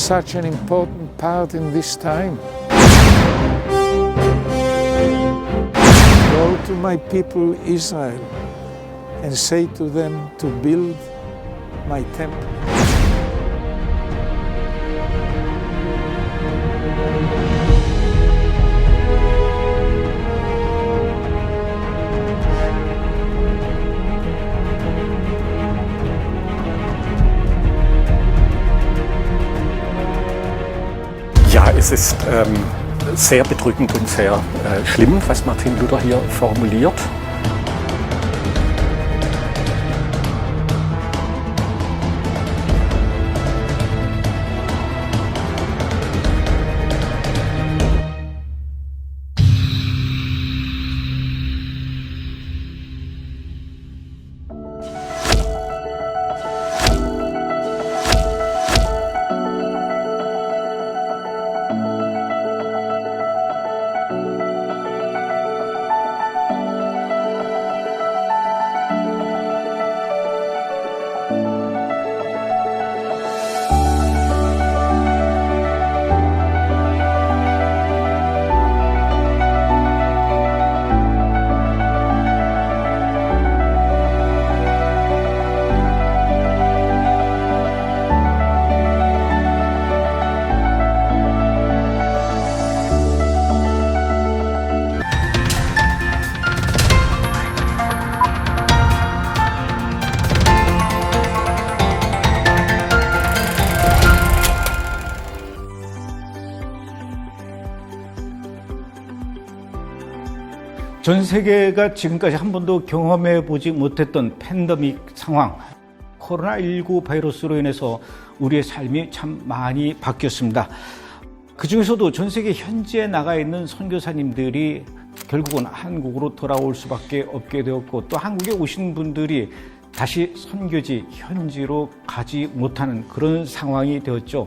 such an important part in this time. Go to my people Israel and say to them to build my temple. Ja, es ist sehr bedrückend und sehr schlimm, was Martin Luther hier formuliert. 전 세계가 지금까지 한 번도 경험해 보지 못했던 팬데믹 상황, 코로나19 바이러스로 인해서 우리의 삶이 참 많이 바뀌었습니다. 그 중에서도 전 세계 현지에 나가 있는 선교사님들이 결국은 한국으로 돌아올 수밖에 없게 되었고, 또 한국에 오신 분들이 다시 선교지 현지로 가지 못하는 그런 상황이 되었죠.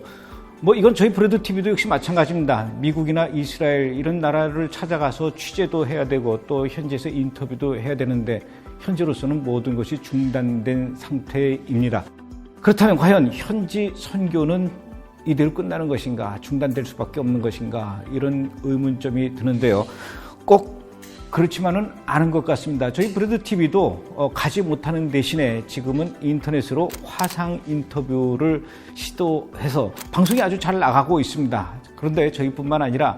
이건 저희 브레드 TV도 역시 마찬가지입니다. 미국이나 이스라엘 이런 나라를 찾아가서 취재도 해야 되고 또 현지에서 인터뷰도 해야 되는데 현재로서는 모든 것이 중단된 상태입니다. 그렇다면 과연 현지 선교는 이대로 끝나는 것인가, 중단될 수밖에 없는 것인가, 이런 의문점이 드는데요. 꼭 그렇지만은 않은 것 같습니다. 저희 브레드 TV도 가지 못하는 대신에 지금은 인터넷으로 화상 인터뷰를 시도해서 방송이 아주 잘 나가고 있습니다. 그런데 저희뿐만 아니라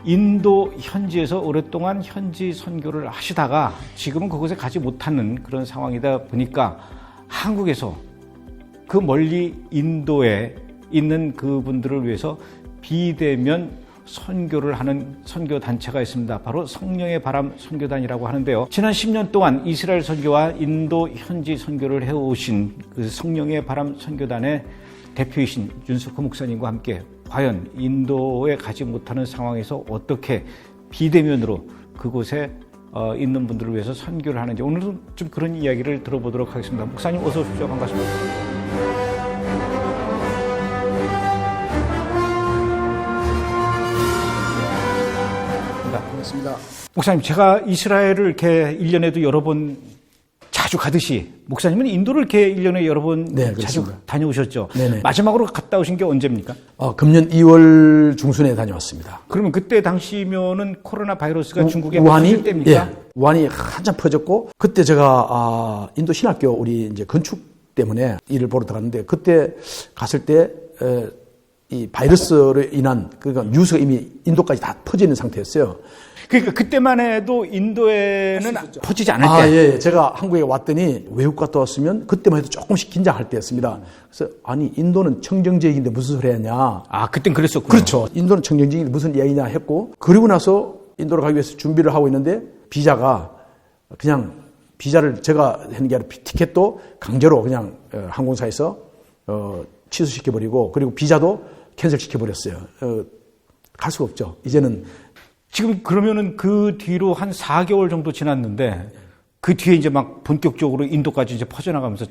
인도 현지에서 오랫동안 현지 선교를 하시다가 지금은 그곳에 가지 못하는 그런 상황이다 보니까 한국에서 그 멀리 인도에 있는 그분들을 위해서 비대면 선교를 하는 선교단체가 있습니다. 바로 성령의 바람 선교단이라고 하는데요. 지난 10년 동안 이스라엘 선교와 인도 현지 선교를 해오신 그 성령의 바람 선교단의 대표이신 윤석호 목사님과 함께 과연 인도에 가지 못하는 상황에서 어떻게 비대면으로 그곳에 있는 분들을 위해서 선교를 하는지, 오늘은 좀 그런 이야기를 들어보도록 하겠습니다. 목사님 어서 오십시오. 반갑습니다. 반갑습니다. 목사님, 제가 이스라엘을 이렇게 1년에도 여러 번 자주 가듯이 목사님은 인도를 이렇게 1년에 여러 번 자주 다녀오셨죠? 네네. 마지막으로 갔다 오신 게 언제입니까? 금년 2월 중순에 다녀왔습니다. 그러면 그때 당시면은 코로나 바이러스가 중국에 우한이 퍼질 때입니까? 예, 우한이 한참 퍼졌고, 그때 제가 인도 신학교 우리 이제 건축 때문에 일을 보러 들어갔는데, 그때 갔을 때 이 바이러스로 인한 그러니까 뉴스가 이미 인도까지 다 퍼져 있는 상태였어요. 그러니까 그때만 해도 인도에는 퍼지지 않을 때. 예. 제가 한국에 왔더니 외국 갔다 왔으면 그때만 해도 조금씩 긴장할 때였습니다. 그래서 아니 인도는 청정지역인데 무슨 소리 하냐. 아, 그땐 그랬었군요. 그렇죠. 인도는 청정지역인데 무슨 이야기냐 했고, 그리고 나서 인도로 가기 위해서 준비를 하고 있는데 비자가 그냥 비자를 제가 하는 게 아니라 티켓도 강제로 그냥 항공사에서 취소시켜버리고, 그리고 비자도 캔슬시켜버렸어요. 갈 수가 없죠. 이제는. 지금 그러면은 그 뒤로 한 4개월 정도 지났는데 그 뒤에 이제 막 본격적으로 인도까지 이제 퍼져나가면서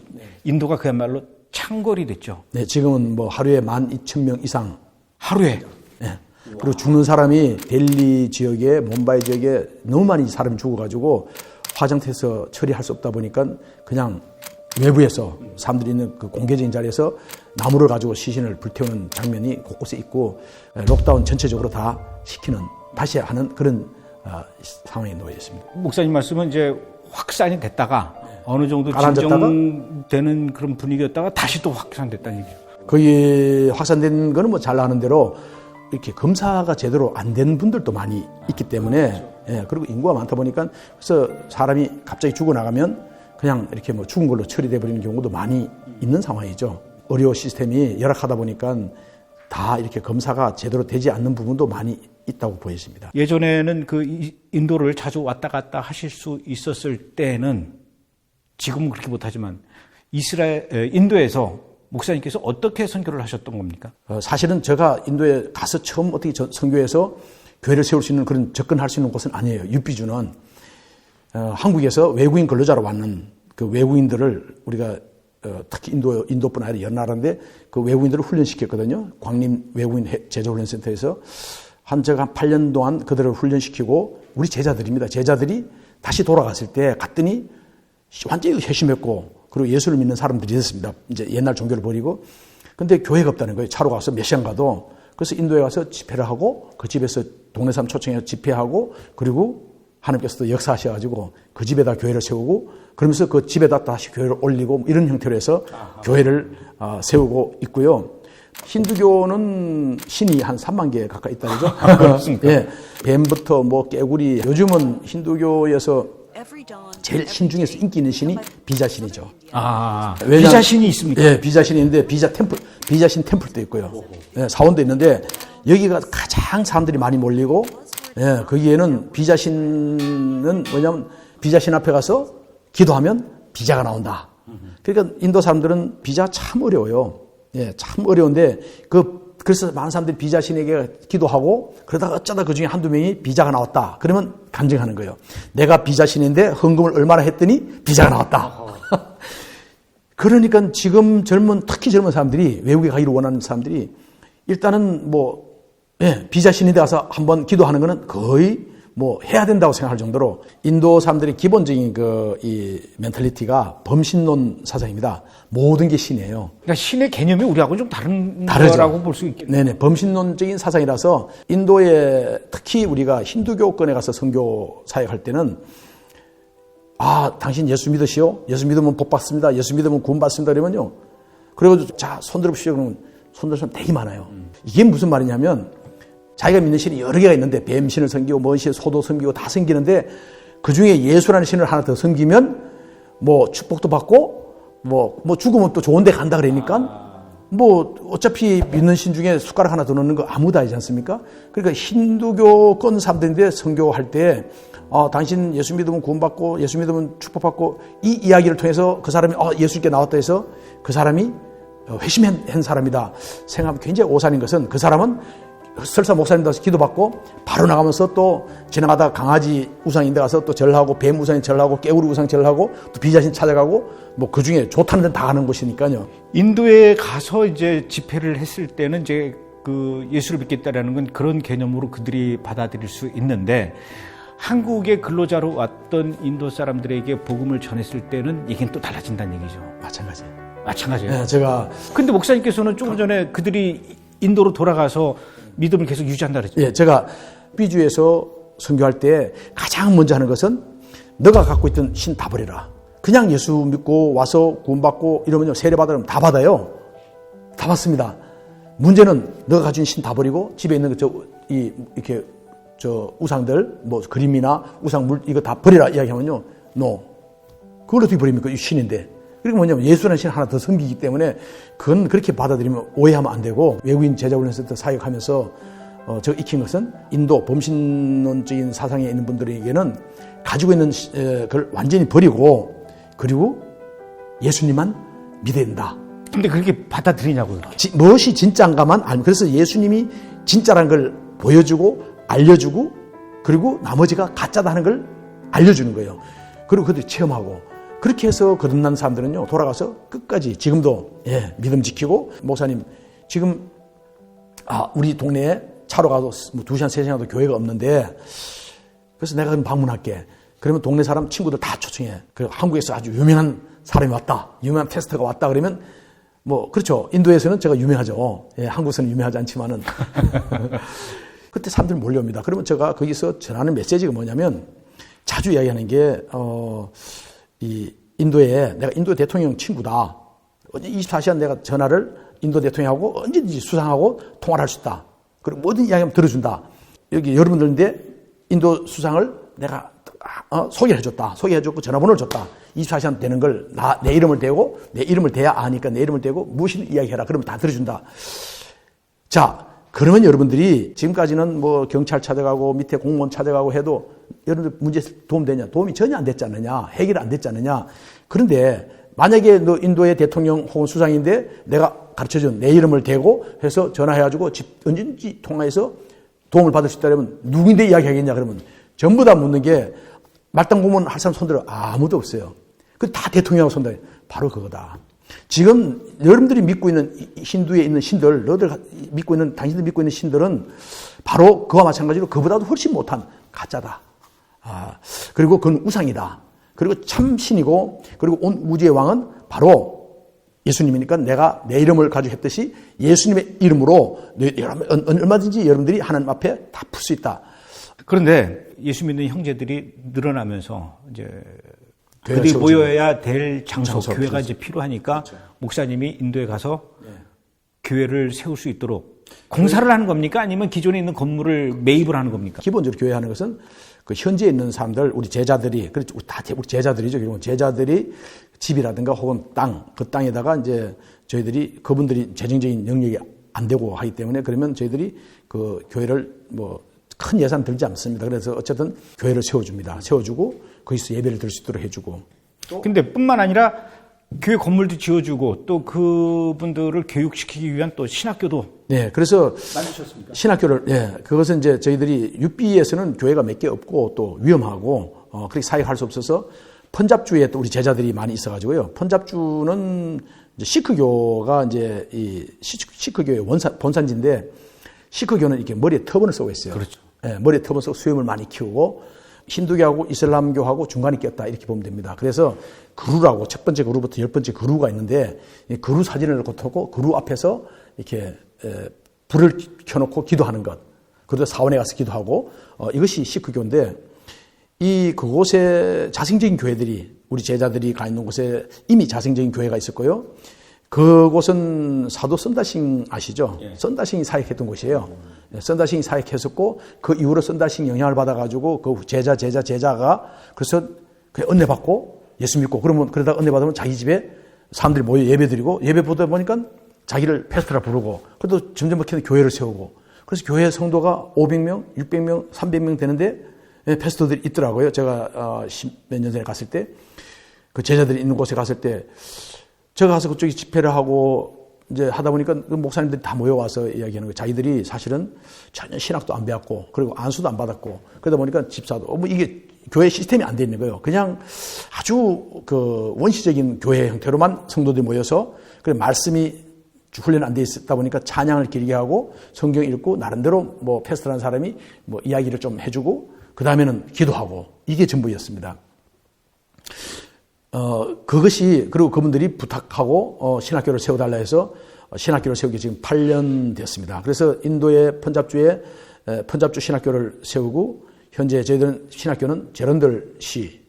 인도가 그야말로 창궐이 됐죠. 네, 지금은 하루에 12,000명 이상. 하루에? 네. 그리고 죽는 사람이 델리 지역에, 몬바이 지역에 너무 많이 사람이 죽어가지고 화장터에서 처리할 수 없다 보니까 그냥 외부에서 사람들이 있는 그 공개적인 자리에서 나무를 가지고 시신을 불태우는 장면이 곳곳에 있고 록다운 전체적으로 다 시키는 다시 하는 그런 상황에 놓여 있습니다. 목사님 말씀은 이제 확산이 됐다가 어느 정도 가라앉았다가? 진정되는 그런 분위기였다가 다시 또 확산됐다는 얘기죠. 거의 확산된 거는 뭐 잘 아는 대로 이렇게 검사가 제대로 안 된 분들도 많이 있기 때문에 예, 그리고 인구가 많다 보니까 그래서 사람이 갑자기 죽어나가면 그냥 이렇게 뭐 죽은 걸로 처리돼 버리는 경우도 많이 있는 상황이죠. 의료 시스템이 열악하다 보니까 다 이렇게 검사가 제대로 되지 않는 부분도 많이 있다고 보여집니다. 예전에는 그 인도를 자주 왔다 갔다 하실 수 있었을 때는 지금은 그렇게 못하지만 인도에서 목사님께서 어떻게 선교를 하셨던 겁니까? 사실은 제가 인도에 가서 처음 어떻게 선교해서 교회를 세울 수 있는 그런 접근할 수 있는 곳은 아니에요. 유비주는 한국에서 외국인 근로자로 왔는 그 외국인들을 우리가 특히 인도뿐 아니라 여러 나라인데 그 외국인들을 훈련시켰거든요. 광림 외국인 제자훈련센터에서 제가 한 8년 동안 그들을 훈련시키고 우리 제자들입니다. 제자들이 다시 돌아갔을 때 갔더니 완전히 회심했고 그리고 예수를 믿는 사람들이 됐습니다. 이제 옛날 종교를 버리고. 근데 교회가 없다는 거예요. 차로 가서 몇 시간 가도. 그래서 인도에 가서 집회를 하고 그 집에서 동네 사람 초청해서 집회하고 그리고 하나님께서도 역사하셔가지고 그 집에다 교회를 세우고 그러면서 그 집에다 다시 교회를 올리고 이런 형태로 해서 교회를 세우고 있고요. 힌두교는 신이 한 3만 개 가까이 있다 그러죠? 그렇습니까? 예, 뱀부터 뭐 깨구리. 요즘은 힌두교에서 제일 신 중에서 인기 있는 신이 비자신이죠. 비자신이 있습니까? 예, 비자신이 있는데 비자신 템플도 있고요. 예, 사원도 있는데 여기가 가장 사람들이 많이 몰리고 예, 거기에는 비자신은 뭐냐면 비자신 앞에 가서 기도하면 비자가 나온다. 그러니까 인도 사람들은 비자 참 어려워요. 예, 참 어려운데 그래서 많은 사람들이 비자신에게 기도하고 그러다가 어쩌다 그 중에 한두 명이 비자가 나왔다. 그러면 간증하는 거예요. 내가 비자신인데 헌금을 얼마나 했더니 비자가 나왔다. 그러니까 지금 특히 젊은 사람들이 외국에 가기를 원하는 사람들이 일단은 비자신인데 가서 한번 기도하는 거는 거의 해야 된다고 생각할 정도로 인도 사람들의 기본적인 이 멘탈리티가 범신론 사상입니다. 모든 게 신이에요. 그러니까 신의 개념이 우리하고 좀 다른 다르죠. 거라고 볼 수 있겠네요. 네네. 범신론적인 사상이라서 인도에 특히 우리가 힌두교권에 가서 선교 사역할 때는 당신 예수 믿으시오? 예수 믿으면 복 받습니다. 예수 믿으면 구원 받습니다. 그러면요. 그래가지고 자, 손 들어보시오. 그러면 손 들는 사람 되게 많아요. 이게 무슨 말이냐면 자기가 믿는 신이 여러 개가 있는데 뱀신을 섬기고 뭔 신, 소도 섬기고 다 섬기는데 그중에 예수라는 신을 하나 더 섬기면 축복도 받고 죽으면 또 좋은 데 간다 그러니까 어차피 믿는 신 중에 숟가락 하나 더 넣는 거 아무도 아니지 않습니까? 그러니까 힌두교권 사람들인데 선교할 때 당신 예수 믿으면 구원받고 예수 믿으면 축복받고 이 이야기를 통해서 그 사람이 예수께 나왔다 해서 그 사람이 회심한 사람이다 생각하면 굉장히 오산인 것은 그 사람은 설사 목사님 가서 기도받고 바로 나가면서 또 지나가다 강아지 우상인데 가서 또 절하고 뱀 우상인 절하고 깨우리 우상 절하고 또 비자신 찾아가고 그 중에 좋다는 데는 다 가는 곳이니까요. 인도에 가서 이제 집회를 했을 때는 이제 그 예수를 믿겠다라는 건 그런 개념으로 그들이 받아들일 수 있는데 한국의 근로자로 왔던 인도 사람들에게 복음을 전했을 때는 이게 또 달라진다는 얘기죠. 마찬가지예요. 네, 제가 근데 목사님께서는 조금 전에 그들이 인도로 돌아가서 믿음을 계속 유지한다 그랬죠. 예, 제가 비주에서 선교할 때 가장 먼저 하는 것은 너가 갖고 있던 신 다 버려라. 그냥 예수 믿고 와서 구원받고 이러면요 세례 받으면 다 받아요. 다 받습니다. 문제는 너가 가진 신 다 버리고 집에 있는 이렇게 우상들 그림이나 우상물 이거 다 버리라 이야기하면요, 그걸 어떻게 버립니까? 이 신인데. 그리고 뭐냐면 예수라는 신 하나 더 섬기기 때문에 그건 그렇게 받아들이면 오해하면 안 되고 외국인 제자훈련센터 사역하면서 제가 익힌 것은 인도 범신론적인 사상에 있는 분들에게는 가지고 있는 그걸 완전히 버리고 그리고 예수님만 믿어야 된다. 근데 그렇게 받아들이냐고요. 무엇이 진짜인가만 알면 그래서 예수님이 진짜라는 걸 보여주고 알려주고 그리고 나머지가 가짜다는 걸 알려주는 거예요. 그리고 그들이 체험하고 그렇게 해서 거듭난 사람들은요 돌아가서 끝까지 지금도 믿음 지키고 목사님 지금 우리 동네에 차로 가도 2시간 3시간도 교회가 없는데 그래서 내가 그럼 방문할게. 그러면 동네 사람 친구들 다 초청해. 그 한국에서 아주 유명한 사람이 왔다. 유명한 패스터가 왔다 그러면 뭐 그렇죠. 인도에서는 제가 유명하죠. 예, 한국에서는 유명하지 않지만은 그때 사람들이 몰려옵니다. 그러면 제가 거기서 전하는 메시지가 뭐냐면 자주 이야기하는 게 이 인도에 내가 인도 대통령 친구다. 24시간 내가 전화를 인도 대통령하고 언제든지 수상하고 통화를 할 수 있다. 그리고 모든 이야기하면 들어준다. 여기 여러분들인데 인도 수상을 내가 소개를 해줬다. 소개해줬고 전화번호를 줬다. 24시간 되는 걸 내 이름을 대고 내 이름을 대야 아니까 내 이름을 대고 무엇을 이야기해라. 그러면 다 들어준다. 자, 그러면 여러분들이 지금까지는 뭐 경찰 찾아가고 밑에 공무원 찾아가고 해도 여러분들 문제에 도움되냐? 도움이 전혀 안 됐지 않느냐? 해결 안 됐지 않느냐? 그런데 만약에 너 인도의 대통령 혹은 수상인데 내가 가르쳐준 내 이름을 대고 해서 전화해가지고 언제든지 통화해서 도움을 받을 수 있다면 누구인데 이야기하겠냐? 그러면 전부 다 묻는 게 말단 공무원 할 사람 손들어 아무도 없어요. 그 다 대통령하고 손들어. 바로 그거다. 지금 여러분들이 믿고 있는 힌두에 있는 신들, 너들 믿고 있는 당신들 믿고 있는 신들은 바로 그와 마찬가지로 그보다도 훨씬 못한 가짜다. 그리고 그건 우상이다. 그리고 참 신이고 그리고 온 우주의 왕은 바로 예수님이니까 내가 내 이름을 가지고 했듯이 예수님의 이름으로 얼마든지 여러분들이 하나님 앞에 다 풀 수 있다. 그런데 예수 믿는 형제들이 늘어나면서 이제 그들이 모여야 될 장소, 교회가 이제 필요하니까 그렇죠. 목사님이 인도에 가서 교회를 세울 수 있도록 공사를 하는 겁니까? 아니면 기존에 있는 건물을 매입을 하는 겁니까? 기본적으로 교회 하는 것은 그 현지에 있는 사람들, 우리 제자들이, 그렇죠. 다 우리 제자들이죠. 결국은 제자들이 집이라든가 혹은 땅, 그 땅에다가 이제 저희들이 그분들이 재정적인 능력이 안 되고 하기 때문에 그러면 저희들이 그 교회를 뭐 큰 예산 들지 않습니다. 그래서 어쨌든 교회를 세워줍니다. 세워주고 거기서 예배를 드릴 수 있도록 해주고. 근데 뿐만 아니라 교회 건물도 지어주고 또 그분들을 교육시키기 위한 또 신학교도. 네, 그래서 만드셨습니까? 신학교를, 예, 그것은 이제 저희들이 육비에서는 교회가 몇 개 없고 또 위험하고 그렇게 사역할 수 없어서 펀잡주에 또 우리 제자들이 많이 있어가지고요. 펀잡주는 이제 시크교가 이제 이 시크교의 본산지인데 시크교는 이렇게 머리에 터번을 쓰고 있어요. 그렇죠. 예, 머리에 터번 쓰고 수염을 많이 키우고 힌두교하고 이슬람교하고 중간에 꼈다 이렇게 보면 됩니다. 그래서 그루라고 첫 번째 그루부터 10번째 그루가 있는데 이 그루 사진을 놓고 그루 앞에서 이렇게 불을 켜놓고 기도하는 것. 그래도 사원에 가서 기도하고 이것이 시크교인데 그곳에 자생적인 교회들이 우리 제자들이 가 있는 곳에 이미 자생적인 교회가 있었고요. 그곳은 사도 선다싱 아시죠? 예. 선다싱이 사역했던 곳이에요. 선다싱이 사역했었고 그 이후로 선다싱 영향을 받아가지고 그 제자가 그래서 은혜 받고 예수 믿고 그러다 은혜 받으면 자기 집에 사람들이 모여 예배 드리고 예배 보다 보니까 자기를 패스터라 부르고 그래도 점점 교회를 세우고 그래서 교회 성도가 500명, 600명, 300명 되는데 패스터들이 있더라고요. 제가 몇 년 전에 갔을 때 그 제자들이 있는 곳에 갔을 때 제가 가서 그쪽에 집회를 하고 이제 하다 보니까 그 목사님들이 다 모여와서 이야기하는 거예요. 자기들이 사실은 전혀 신학도 안 배웠고 그리고 안수도 안 받았고 그러다 보니까 집사도 뭐 이게 교회 시스템이 안 돼 있는 거예요. 그냥 아주 그 원시적인 교회 형태로만 성도들이 모여서 그래 말씀이 훈련 안 돼 있다 보니까 찬양을 길게 하고 성경 읽고 나름대로 뭐 패스터라는 사람이 뭐 이야기를 좀 해주고 그 다음에는 기도하고 이게 전부였습니다. 그것이 그리고 그분들이 부탁하고 신학교를 세워달라 해서 신학교를 세우기 지금 8년 됐습니다. 그래서 인도의 펀잡주에 펀잡주 신학교를 세우고 현재 저희들은 신학교는 제런들시,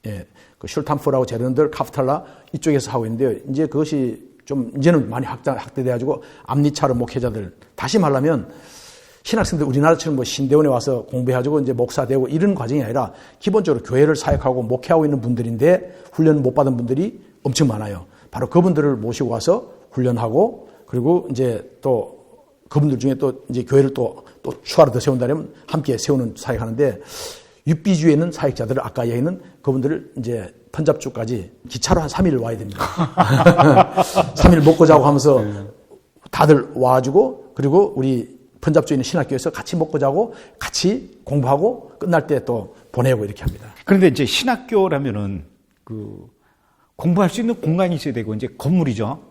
그 슐탄푸라고 제런들, 카프탈라 이쪽에서 하고 있는데요. 이제 그것이 좀 이제는 많이 확대돼가지고 암리차르 목회자들 다시 말하면 신학생들 우리나라처럼 뭐 신대원에 와서 공부해가지고 이제 목사 되고 이런 과정이 아니라 기본적으로 교회를 사역하고 목회하고 있는 분들인데 훈련 못 받은 분들이 엄청 많아요. 바로 그분들을 모시고 와서 훈련하고 그리고 이제 또 그분들 중에 또 이제 교회를 또 추가로 더 세운다면 함께 세우는 사역하는데 육비주에 있는 사역자들을 아까 얘기했는 그분들을 이제 펀잡주까지 기차로 한 3일 와야 됩니다. 3일 먹고 자고 하면서 다들 와가지고 그리고 우리 펀잡주에 있는 신학교에서 같이 먹고 자고 같이 공부하고 끝날 때 또 보내고 이렇게 합니다. 그런데 이제 신학교라면은 공부할 수 있는 공간이 있어야 되고 이제 건물이죠.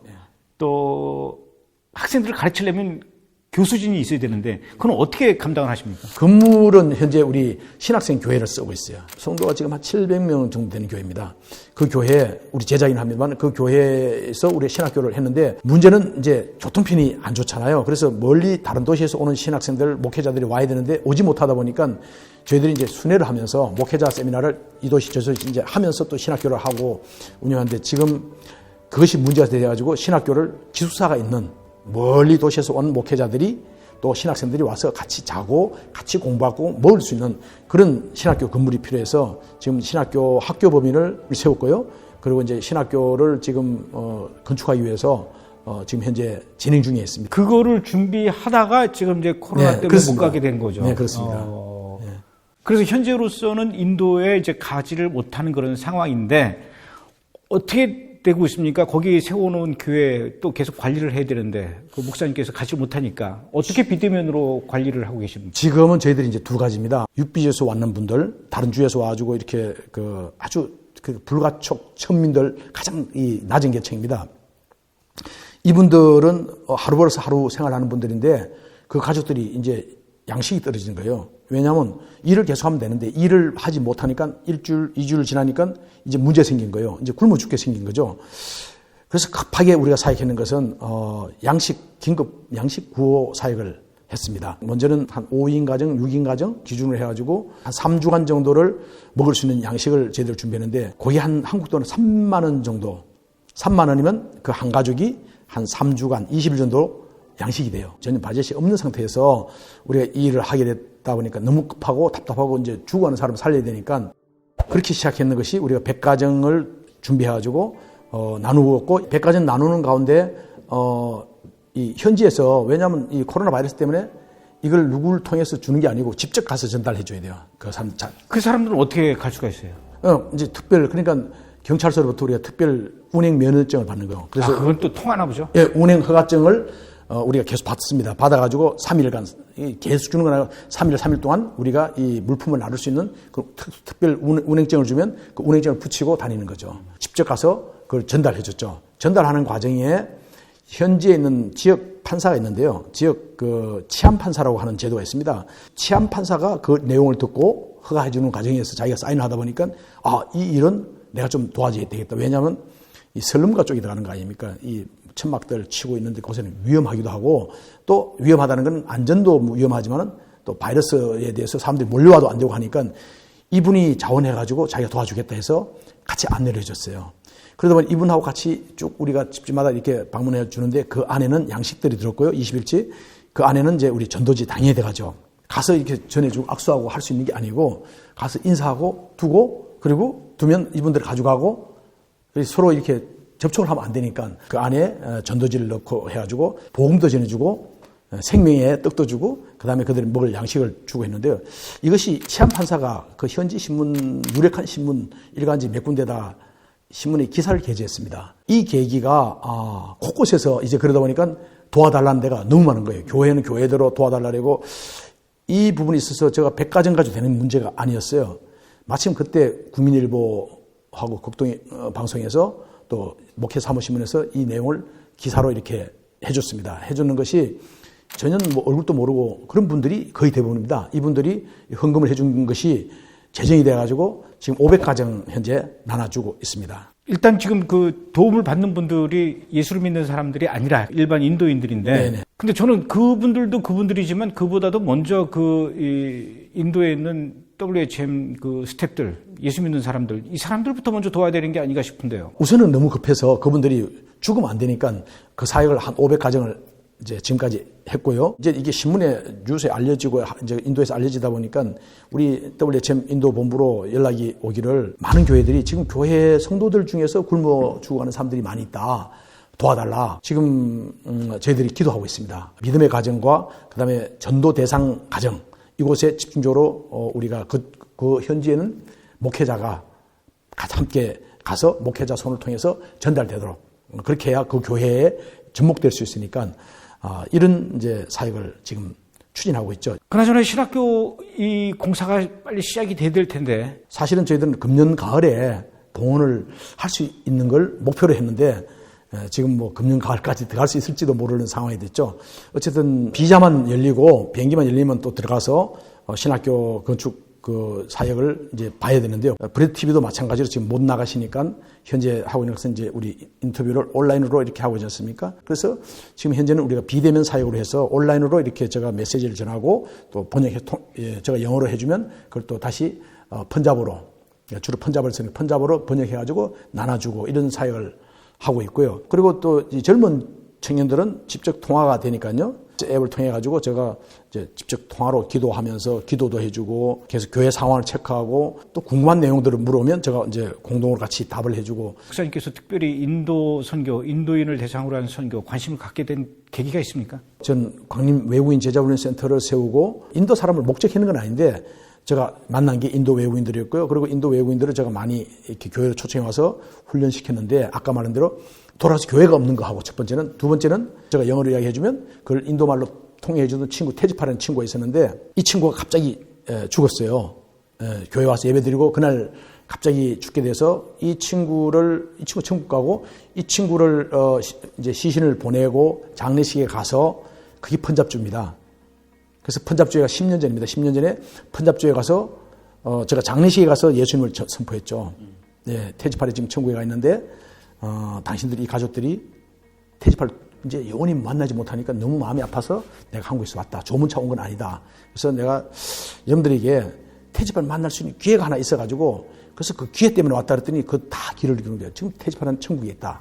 또 학생들을 가르치려면 교수진이 있어야 되는데 그건 어떻게 감당을 하십니까? 건물은 현재 우리 신학생 교회를 쓰고 있어요. 성도가 지금 한 700명 정도 되는 교회입니다. 그 교회, 우리 제자인 합니다만 그 교회에서 우리 신학교를 했는데 문제는 이제 교통편이 안 좋잖아요. 그래서 멀리 다른 도시에서 오는 신학생들, 목회자들이 와야 되는데 오지 못하다 보니까 저희들이 이제 순회를 하면서 목회자 세미나를 이 도시 저 도시 이제 하면서 또 신학교를 하고 운영하는데 지금 그것이 문제가 돼가지고 신학교를 기숙사가 있는 멀리 도시에서 온 목회자들이 또 신학생들이 와서 같이 자고 같이 공부하고 먹을 수 있는 그런 신학교 건물이 필요해서 지금 신학교 학교 범위를 세웠고요. 그리고 이제 신학교를 지금 건축하기 위해서 지금 현재 진행 중에 있습니다. 그거를 준비하다가 지금 이제 코로나 때문에 그렇습니다. 못 가게 된 거죠. 네, 그렇습니다. 네. 그래서 현재로서는 인도에 이제 가지를 못하는 그런 상황인데 어떻게 되고 있습니까? 거기 세워놓은 교회 또 계속 관리를 해야 되는데 그 목사님께서 가지 못하니까 어떻게 비대면으로 관리를 하고 계십니까? 지금은 저희들이 이제 두 가지입니다. 육비지에서 왔는 분들, 다른 주에서 와가지고 이렇게 아주 불가촉 천민들 가장 이 낮은 계층입니다. 이분들은 하루 벌어서 하루 생활하는 분들인데 그 가족들이 이제 양식이 떨어지는 거예요. 왜냐하면 일을 계속하면 되는데 일을 하지 못하니까 일주일, 2주일 지나니까 이제 문제 생긴 거예요. 이제 굶어 죽게 생긴 거죠. 그래서 급하게 우리가 사역하는 것은 긴급 양식 구호 사역을 했습니다. 먼저는 한 5인 가정, 6인 가정 기준으로 해가지고 한 3주간 정도를 먹을 수 있는 양식을 저희들 준비했는데 거기 한국 돈은 3만 원 정도, 3만 원이면 그 한 가족이 한 3주간 20일 정도 양식이 돼요. 전혀 바젯이 없는 상태에서 우리가 이 일을 하게 됐다 보니까 너무 급하고 답답하고 이제 죽어가는 사람을 살려야 되니까 그렇게 시작했는 것이 우리가 100가정을 준비해가지고 나누었고 100가정 나누는 가운데 이 현지에서 왜냐하면 이 코로나 바이러스 때문에 이걸 누구를 통해서 주는 게 아니고 직접 가서 전달해 줘야 돼요. 그 사람들은 어떻게 갈 수가 있어요? 이제 그러니까 경찰서로부터 우리가 특별 운행 면허증을 받는 거예요. 그래서 그건 또 통하나 보죠? 예, 운행 허가증을 우리가 계속 받습니다. 받아가지고 3일간 계속 주는 건 아니고 3일 동안 우리가 이 물품을 나눌 수 있는 그 특별 운행증을 주면 그 운행증을 붙이고 다니는 거죠. 직접 가서 그걸 전달해 줬죠. 전달하는 과정에 현지에 있는 지역 판사가 있는데요. 지역 치안 판사라고 하는 제도가 있습니다. 치안 판사가 그 내용을 듣고 허가해 주는 과정에서 자기가 사인을 하다 보니까 이 일은 내가 좀 도와줘야 되겠다. 왜냐하면 이 설렘가 쪽이 들어가는 거 아닙니까? 이 천막들 치고 있는데 그곳에는 위험하기도 하고 또 위험하다는 건 안전도 위험하지만은 또 바이러스에 대해서 사람들이 몰려와도 안 되고 하니까 이분이 자원해가지고 자기가 도와주겠다 해서 같이 안내를 해줬어요. 그러다 보니 이분하고 같이 쭉 우리가 집집마다 이렇게 방문해 주는데 그 안에는 양식들이 들었고요. 20일치. 그 안에는 이제 우리 전도지 당연히 돼가죠. 가서 이렇게 전해주고 악수하고 할 수 있는 게 아니고 가서 인사하고 두고 그리고 두면 이분들을 가져가고 서로 이렇게 접촉을 하면 안 되니까 그 안에 전도지를 넣고 해가지고 복음도 전해주고 생명의 떡도 주고 그다음에 그들이 먹을 양식을 주고 했는데요. 이것이 치안 판사가 그 현지 신문 유력한 신문 일간지 몇 군데다 신문에 기사를 게재했습니다. 이 계기가 곳곳에서 이제 그러다 보니까 도와달라는 데가 너무 많은 거예요. 교회는 교회대로 도와달라고 이 부분에 있어서 제가 100가정 가지고 되는 문제가 아니었어요. 마침 그때 국민일보하고 극동 방송에서 또 목회 사무신문에서 이 내용을 기사로 이렇게 해줬습니다. 해주는 것이 전혀 뭐 얼굴도 모르고 그런 분들이 거의 대부분입니다. 이분들이 헌금을 해준 것이 재정이 돼가지고 지금 500가정 현재 나눠주고 있습니다. 일단 지금 그 도움을 받는 분들이 예수를 믿는 사람들이 아니라 일반 인도인들인데, 네네. 근데 저는 그분들도 그분들이지만 그보다도 먼저 인도에 있는 WHM 그 스태프들, 예수 믿는 사람들, 이 사람들부터 먼저 도와야 되는 게 아닌가 싶은데요. 우선은 너무 급해서 그분들이 죽으면 안 되니까 그 사역을 한 500가정을 이제 지금까지 했고요. 이제 이게 신문에 뉴스에 알려지고 이제 인도에서 알려지다 보니까 우리 WHM 인도 본부로 연락이 오기를 많은 교회들이 지금 교회 성도들 중에서 굶어 죽어가는 사람들이 많이 있다. 도와달라. 지금 저희들이 기도하고 있습니다. 믿음의 가정과 그다음에 전도 대상 가정 이곳에 집중적으로 우리가 그 현지에는 목회자가 함께 가서 목회자 손을 통해서 전달되도록 그렇게 해야 그 교회에 접목될 수 있으니까 이런 이제 사역을 지금 추진하고 있죠. 그나저나 신학교 이 공사가 빨리 시작이 돼야 될 텐데. 사실은 저희들은 금년 가을에 봉헌을 할 수 있는 걸 목표로 했는데 지금 뭐 금년 가을까지 들어갈 수 있을지도 모르는 상황이 됐죠. 어쨌든 비자만 열리고 비행기만 열리면 또 들어가서 신학교 건축 그 사역을 이제 봐야 되는데요. 브레드 TV도 마찬가지로 지금 못 나가시니까 현재 하고 있는 것은 이제 우리 인터뷰를 온라인으로 이렇게 하고 있지 않습니까? 그래서 지금 현재는 우리가 비대면 사역으로 해서 온라인으로 이렇게 제가 메시지를 전하고 또 번역해 제가 영어로 해주면 그걸 또 다시 펀잡으로 주로 펀잡을 쓰는 펀잡으로 번역해가지고 나눠주고 이런 사역을 하고 있고요. 그리고 또 이 젊은 청년들은 직접 통화가 되니까요. 앱을 통해 가지고 제가 이제 직접 통화로 기도하면서 기도도 해주고 계속 교회 상황을 체크하고 또 궁금한 내용들을 물어보면 제가 이제 공동으로 같이 답을 해주고. 목사님께서 특별히 인도 선교, 인도인을 대상으로 한 선교 관심을 갖게 된 계기가 있습니까? 전 광림 외국인 제자훈련 센터를 세우고 인도 사람을 목적하는 건 아닌데 제가 만난 게 인도 외국인들이었고요. 그리고 인도 외국인들을 제가 많이 이렇게 교회로 초청해 와서 훈련시켰는데 아까 말한 대로 돌아서 교회가 없는 거 하고 첫 번째는, 두 번째는 제가 영어로 이야기해주면 그걸 인도말로 통역해주는 친구, 태지파라는 친구가 있었는데 이 친구가 갑자기 죽었어요. 교회 와서 예배드리고 그날 갑자기 죽게 돼서 이 친구 천국 가고 이 친구를 이제 시신을 보내고 장례식에 가서 그게 펀잡주입니다. 그래서 펀잡주회가 10년 전입니다. 10년 전에 펀잡주회 가서 제가 장례식에 가서 예수님을 선포했죠. 네, 태지팔에 지금 천국에 가 있는데 당신들이 이 가족들이 태지팔 이제 영원히 만나지 못하니까 너무 마음이 아파서 내가 한국에서 왔다. 조문차 온 건 아니다. 그래서 내가 여러분들에게 태지팔 만날 수 있는 기회가 하나 있어가지고 그래서 그 기회 때문에 왔다 그랬더니 그 다 길을 이루는 거예요. 지금 태지팔은 천국에 있다.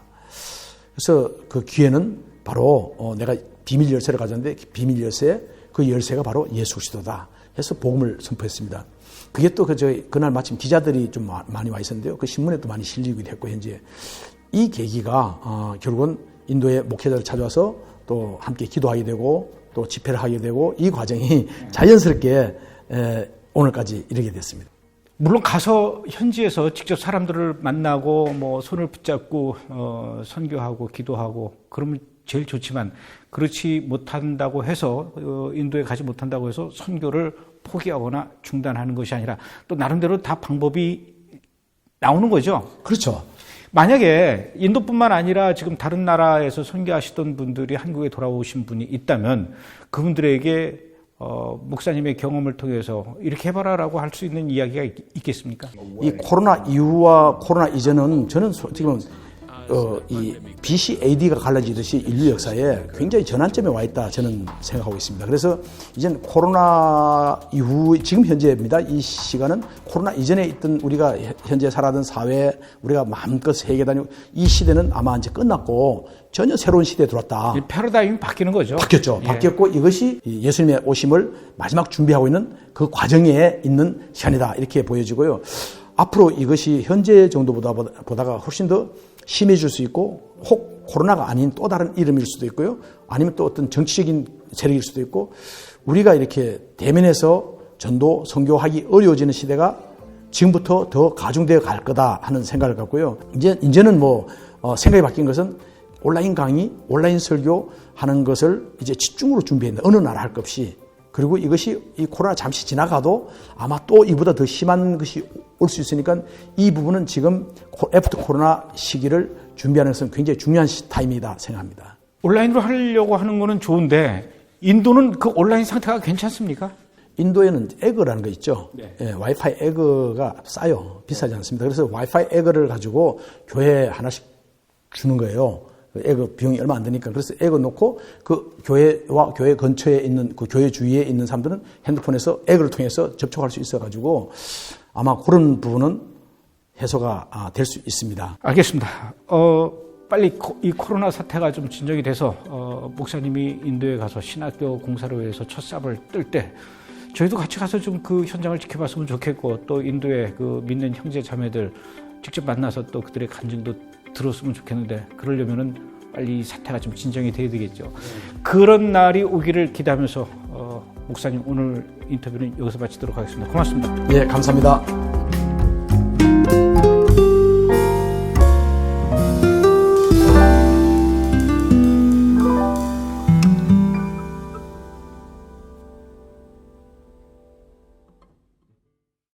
그래서 그 기회는 바로 내가 비밀 열쇠를 가졌는데 비밀 열쇠 그 열쇠가 바로 예수 그리스도다 해서 복음을 선포했습니다. 그게 또 그날 마침 기자들이 좀 많이 와 있었는데요. 그 신문에 또 많이 실리기도 했고 현재 이 계기가 결국은 인도의 목회자를 찾아와서 또 함께 기도하게 되고 또 집회를 하게 되고 이 과정이 자연스럽게 오늘까지 이르게 됐습니다. 물론 가서 현지에서 직접 사람들을 만나고 뭐 손을 붙잡고 선교하고 기도하고 그러면 제일 좋지만 그렇지 못한다고 해서 인도에 가지 못한다고 해서 선교를 포기하거나 중단하는 것이 아니라 또 나름대로 다 방법이 나오는 거죠. 그렇죠. 만약에 인도뿐만 아니라 지금 다른 나라에서 선교하시던 분들이 한국에 돌아오신 분이 있다면 그분들에게 목사님의 경험을 통해서 이렇게 해봐라라고 할 수 있는 이야기가 있겠습니까? 이 코로나 이후와 코로나 이전은 저는 솔직히 이 BC AD가 갈라지듯이 인류 역사에 굉장히 전환점에 와 있다 저는 생각하고 있습니다. 그래서 이젠 코로나 이후 지금 현재입니다. 이 시간은 코로나 이전에 있던 우리가 현재 살아던 사회 우리가 마음껏 세계 다니고 이 시대는 아마 이제 끝났고 전혀 새로운 시대에 들어왔다. 패러다임이 바뀌는 거죠. 바뀌었죠. 예. 바뀌었고 이것이 예수님의 오심을 마지막 준비하고 있는 그 과정에 있는 시간이다 이렇게 보여지고요. 앞으로 이것이 현재 정도보다가 훨씬 더 심해질 수 있고 혹 코로나가 아닌 또 다른 이름일 수도 있고요. 아니면 또 어떤 정치적인 세력일 수도 있고 우리가 이렇게 대면에서 전도, 선교하기 어려워지는 시대가 지금부터 더 가중되어 갈 거다 하는 생각을 갖고요. 이제는 생각이 바뀐 것은 온라인 강의, 온라인 설교 하는 것을 이제 집중으로 준비한다. 어느 나라 할 것 없이. 그리고 이것이 이 코로나 잠시 지나가도 아마 또 이보다 더 심한 것이 올 수 있으니까 이 부분은 지금 애프터 코로나 시기를 준비하는 것은 굉장히 중요한 타임이다 생각합니다. 온라인으로 하려고 하는 거는 좋은데 인도는 그 온라인 상태가 괜찮습니까? 인도에는 에그라는 거 있죠. 네. 예, 와이파이 에그가 싸요. 비싸지 않습니다. 그래서 와이파이 에그를 가지고 교회에 하나씩 주는 거예요. 에그 비용이 얼마 안 드니까. 그래서 에그 놓고 그 교회와 교회 근처에 있는 그 교회 주위에 있는 사람들은 핸드폰에서 에그를 통해서 접촉할 수 있어가지고 아마 그런 부분은 해소가 될 수 있습니다. 알겠습니다. 빨리 이 코로나 사태가 좀 진정이 돼서 목사님이 인도에 가서 신학교 공사를 위해서 첫 삽을 뜰 때 저희도 같이 가서 좀 그 현장을 지켜봤으면 좋겠고 또 인도의 그 믿는 형제 자매들 직접 만나서 또 그들의 간증도 들었으면 좋겠는데 그러려면은 빨리 이 사태가 좀 진정이 돼야 되겠죠. 그런 날이 오기를 기대하면서 목사님 오늘 인터뷰는 여기서 마치도록 하겠습니다. 고맙습니다. 예, 감사합니다.